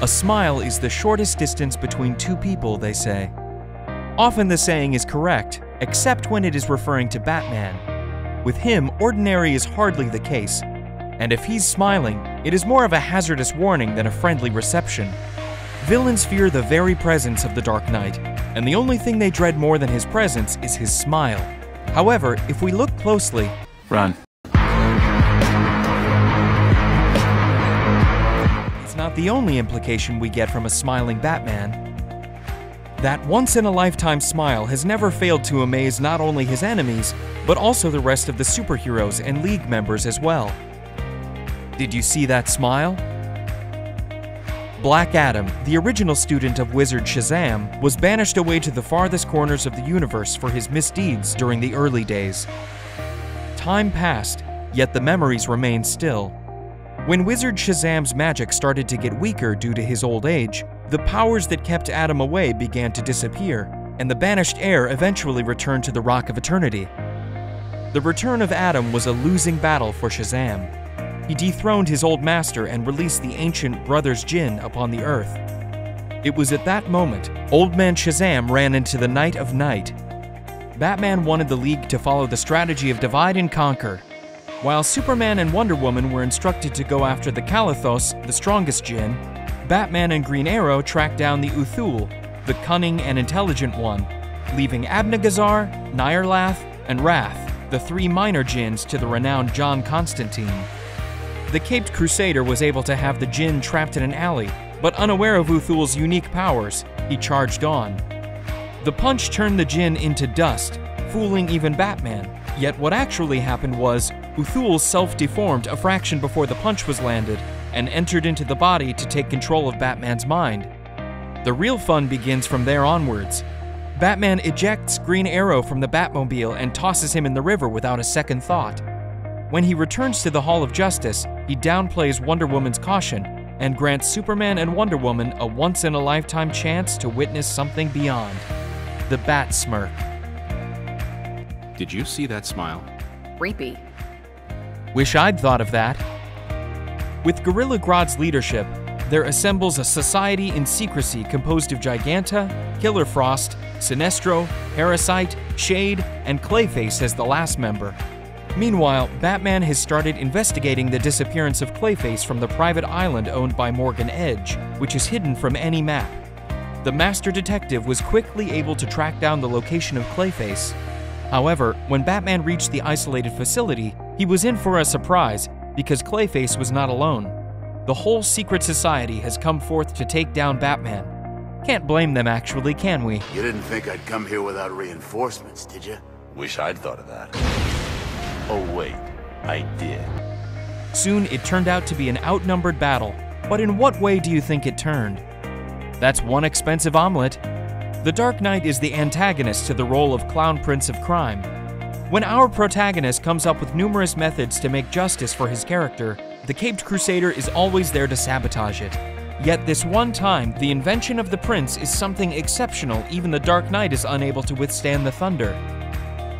A smile is the shortest distance between two people, they say. Often the saying is correct, except when it is referring to Batman. With him, ordinary is hardly the case, and if he's smiling, it is more of a hazardous warning than a friendly reception. Villains fear the very presence of the Dark Knight, and the only thing they dread more than his presence is his smile. However, if we look closely, Run. it's not the only implication we get from a smiling Batman. That once-in-a-lifetime smile has never failed to amaze not only his enemies, but also the rest of the superheroes and League members as well. Did you see that smile? Black Adam, the original student of Wizard Shazam, was banished away to the farthest corners of the universe for his misdeeds during the early days. Time passed, yet the memories remained still. When Wizard Shazam's magic started to get weaker due to his old age, the powers that kept Adam away began to disappear, and the banished heir eventually returned to the Rock of Eternity. The return of Adam was a losing battle for Shazam. He dethroned his old master and released the ancient Brothers Jinn upon the Earth. It was at that moment, Old Man Shazam ran into the Night of Night. Batman wanted the League to follow the strategy of divide and conquer. While Superman and Wonder Woman were instructed to go after the Kalathos, the strongest Jinn, Batman and Green Arrow tracked down the Uthul, the cunning and intelligent one, leaving Abnagazar, Nyarlath, and Wrath, the three minor Jinns, to the renowned John Constantine. The Caped Crusader was able to have the Jinn trapped in an alley, but unaware of Uthul's unique powers, he charged on. The punch turned the Jinn into dust, fooling even Batman, yet what actually happened was, Uthul self-deformed a fraction before the punch was landed, and entered into the body to take control of Batman's mind. The real fun begins from there onwards. Batman ejects Green Arrow from the Batmobile and tosses him in the river without a second thought. When he returns to the Hall of Justice, he downplays Wonder Woman's caution and grants Superman and Wonder Woman a once-in-a-lifetime chance to witness something beyond. The Bat Smirk. Did you see that smile? Creepy. Wish I'd thought of that. With Gorilla Grodd's leadership, there assembles a society in secrecy composed of Giganta, Killer Frost, Sinestro, Parasite, Shade, and Clayface as the last member. Meanwhile, Batman has started investigating the disappearance of Clayface from the private island owned by Morgan Edge, which is hidden from any map. The master detective was quickly able to track down the location of Clayface. However, when Batman reached the isolated facility, he was in for a surprise because Clayface was not alone. The whole secret society has come forth to take down Batman. Can't blame them actually, can we? You didn't think I'd come here without reinforcements, did you? Wish I'd thought of that. Oh wait, I did. Soon it turned out to be an outnumbered battle, but in what way do you think it turned? That's one expensive omelet. The Dark Knight is the antagonist to the role of Clown Prince of Crime. When our protagonist comes up with numerous methods to make justice for his character, the Caped Crusader is always there to sabotage it. Yet this one time, the invention of the Prince is something exceptional even the Dark Knight is unable to withstand the thunder.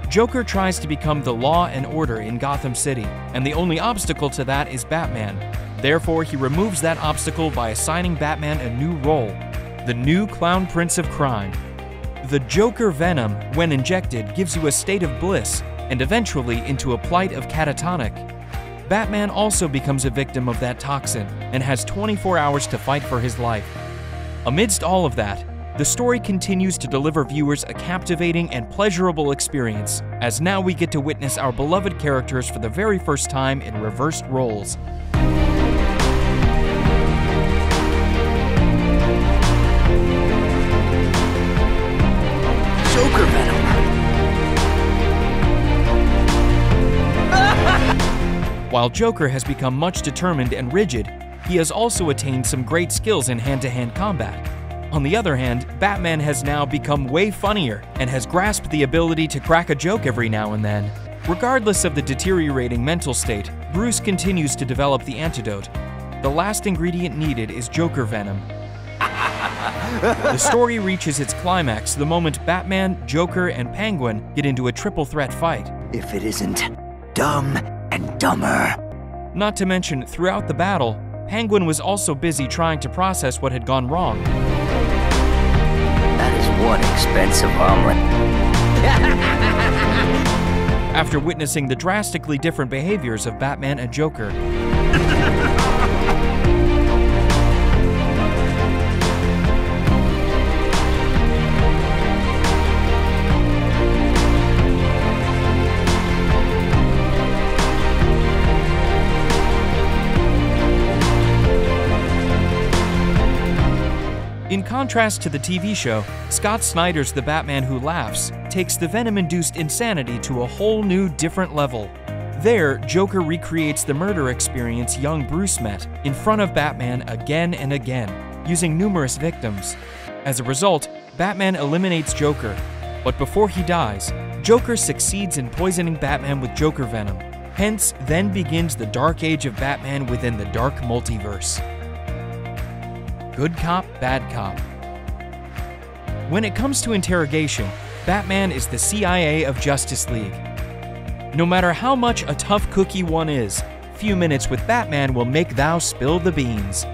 Joker tries to become the law and order in Gotham City, and the only obstacle to that is Batman. Therefore, he removes that obstacle by assigning Batman a new role, the new Clown Prince of Crime. The Joker Venom, when injected, gives you a state of bliss, and eventually into a plight of catatonic. Batman also becomes a victim of that toxin, and has 24 hours to fight for his life. Amidst all of that, the story continues to deliver viewers a captivating and pleasurable experience, as now we get to witness our beloved characters for the very first time in reversed roles. Joker Venom! While Joker has become much determined and rigid, he has also attained some great skills in hand-to-hand combat. On the other hand, Batman has now become way funnier and has grasped the ability to crack a joke every now and then. Regardless of the deteriorating mental state, Bruce continues to develop the antidote. The last ingredient needed is Joker Venom. The story reaches its climax the moment Batman, Joker, and Penguin get into a triple threat fight. If it isn't Dumb and Dumber. Not to mention, throughout the battle, Penguin was also busy trying to process what had gone wrong. That is one expensive omelet. After witnessing the drastically different behaviors of Batman and Joker. In contrast to the TV show, Scott Snyder's The Batman Who Laughs takes the venom-induced insanity to a whole new, different level. There, Joker recreates the murder experience young Bruce met in front of Batman again and again, using numerous victims. As a result, Batman eliminates Joker, but before he dies, Joker succeeds in poisoning Batman with Joker venom. Hence, then begins the dark age of Batman within the dark multiverse. Good cop, bad cop. When it comes to interrogation, Batman is the CIA of Justice League. No matter how much a tough cookie one is, few minutes with Batman will make thou spill the beans.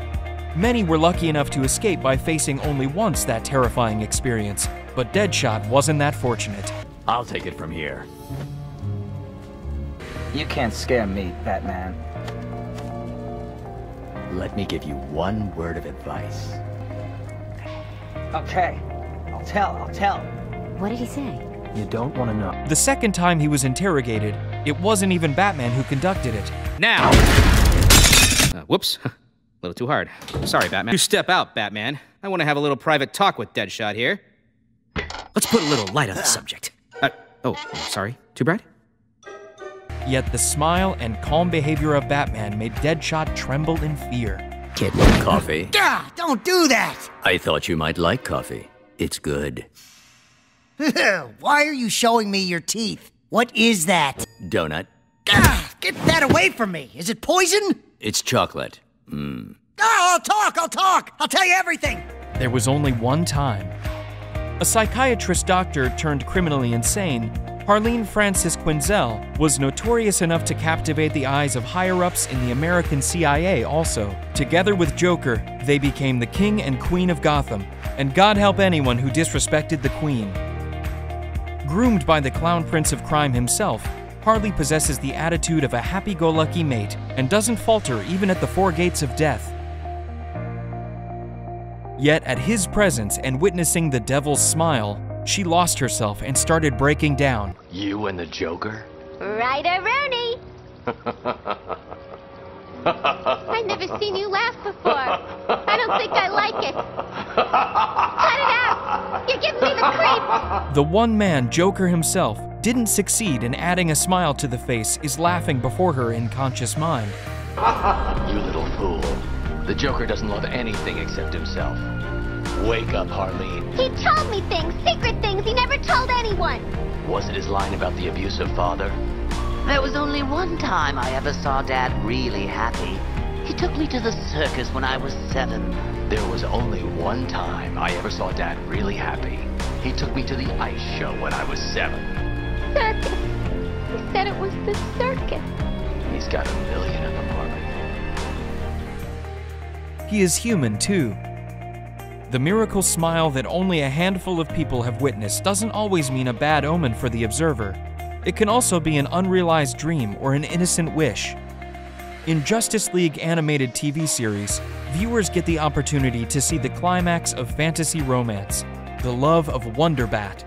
Many were lucky enough to escape by facing only once that terrifying experience, but Deadshot wasn't that fortunate. I'll take it from here. You can't scare me, Batman. Let me give you one word of advice. Okay, I'll tell. What did he say? You don't want to know. The second time he was interrogated, it wasn't even Batman who conducted it. Now! Whoops. A little too hard. Sorry, Batman. You step out, Batman. I want to have a little private talk with Deadshot here. Let's put a little light on the subject. Oh, sorry. Too bright? Yet the smile and calm behavior of Batman made Deadshot tremble in fear. Kid, want coffee? Gah! Don't do that! I thought you might like coffee. It's good. Why are you showing me your teeth? What is that? Donut. Gah! Get that away from me! Is it poison? It's chocolate. I'll talk! I'll tell you everything! There was only one time. A psychiatrist doctor turned criminally insane, Harleen Francis Quinzel was notorious enough to captivate the eyes of higher-ups in the American CIA also. Together with Joker, they became the king and queen of Gotham, and God help anyone who disrespected the queen. Groomed by the clown prince of crime himself, Harley possesses the attitude of a happy-go-lucky mate and doesn't falter even at the four gates of death. Yet at his presence and witnessing the devil's smile, she lost herself and started breaking down. You and the Joker? Ryder Rooney! I've never seen you laugh before. I don't think I like it. Cut it out! You're giving me the creeps! The one man, Joker himself, didn't succeed in adding a smile to the face is laughing before her in conscious mind. You little fool. The Joker doesn't love anything except himself. Wake up, Harleen. He told me things, secret things he never told anyone. Was it his line about the abusive father? There was only one time I ever saw Dad really happy. He took me to the circus when I was 7. There was only one time I ever saw Dad really happy. He took me to the ice show when I was 7. Circus. He said it was the circus. He's got $1 million in the morning. He is human, too. The miracle smile that only a handful of people have witnessed doesn't always mean a bad omen for the observer. It can also be an unrealized dream or an innocent wish. In Justice League animated TV series, viewers get the opportunity to see the climax of fantasy romance, the love of Wonder Bat.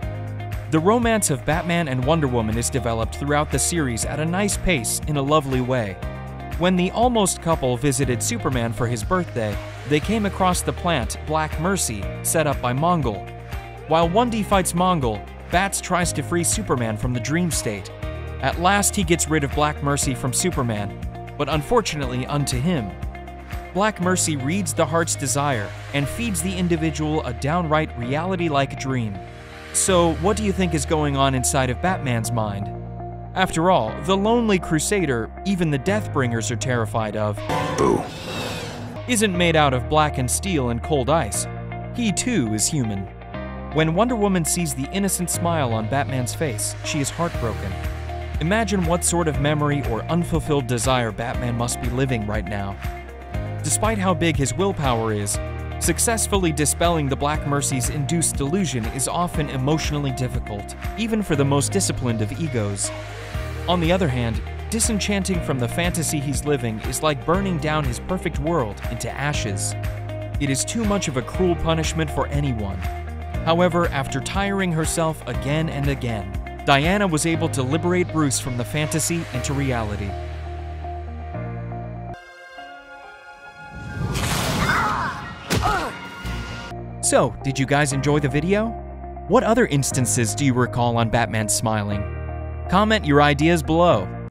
The romance of Batman and Wonder Woman is developed throughout the series at a nice pace in a lovely way. When the almost couple visited Superman for his birthday, they came across the plant Black Mercy, set up by Mongol. While Wundy fights Mongol, Bats tries to free Superman from the dream state. At last he gets rid of Black Mercy from Superman, but unfortunately unto him. Black Mercy reads the heart's desire and feeds the individual a downright reality-like dream. So what do you think is going on inside of Batman's mind? After all, the lonely crusader, even the Deathbringers are terrified of, Boo. isn't made out of black and steel and cold ice. He too is human. When Wonder Woman sees the innocent smile on Batman's face, she is heartbroken. Imagine what sort of memory or unfulfilled desire Batman must be living right now. despite how big his willpower is, successfully dispelling the Black Mercy's induced delusion is often emotionally difficult, even for the most disciplined of egos. On the other hand, disenchanting from the fantasy he's living is like burning down his perfect world into ashes. It is too much of a cruel punishment for anyone. However, after tiring herself again and again, Diana was able to liberate Bruce from the fantasy into reality. So, did you guys enjoy the video? What other instances do you recall on Batman smiling? Comment your ideas below.